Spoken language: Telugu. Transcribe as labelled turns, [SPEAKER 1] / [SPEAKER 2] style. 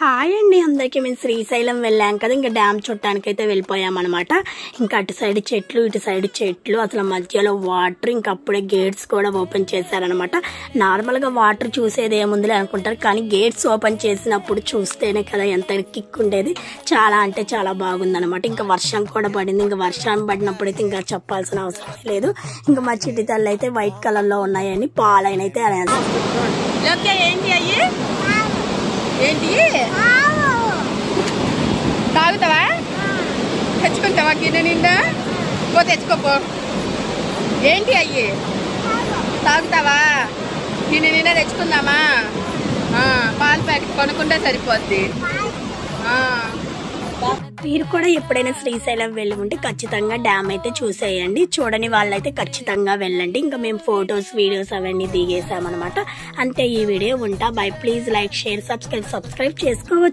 [SPEAKER 1] హాయ్ అండి అందరికీ. మేము శ్రీశైలం వెళ్ళాం కదా, ఇంకా డ్యామ్ చుట్టానికైతే వెళ్ళిపోయామన్నమాట. ఇంకా అటు సైడ్ చెట్లు ఇటు సైడ్ చెట్లు, అసలు మధ్యలో వాటర్. ఇంకా అప్పుడే గేట్స్ కూడా ఓపెన్ చేశారనమాట. నార్మల్గా వాటర్ చూసేది ఏముందిలే అనుకుంటారు, కానీ గేట్స్ ఓపెన్ చేసినప్పుడు చూస్తేనే కదా ఎంత కిక్ ఉండేది. చాలా అంటే చాలా బాగుందనమాట. ఇంకా వర్షం కూడా పడింది. ఇంకా వర్షం పడినప్పుడు అయితే ఇంకా చెప్పాల్సిన అవసరం లేదు. ఇంకా మా చిట్టి తల్లి అయితే వైట్ కలర్ లో ఉన్నాయని పాలైనైతే ఏంటి అయ్యి ఏంటి తాగుతావా? తెచ్చుకుంటావా గిన్నె నిండా? పో తెచ్చుకోపో. ఏంటి అయ్యి తాగుతావా? గిన్నె నిండా తెచ్చుకుందామా? పాలు ప్యాకెట్ కొనుక్కుంటే సరిపోద్ది. మీరు కూడా ఎప్పుడైనా శ్రీశైలం వెళ్ళి ఉంటే ఖచ్చితంగా డ్యామ్ అయితే చూసేయండి. చూడని వాళ్ళైతే ఖచ్చితంగా వెళ్ళండి. ఇంకా మేము ఫొటోస్ వీడియోస్ అవన్నీ దిగేసామన్నమాట. అంతే ఈ వీడియో. ఉంటా. By. Please like share subscribe చేసుకోవచ్చు.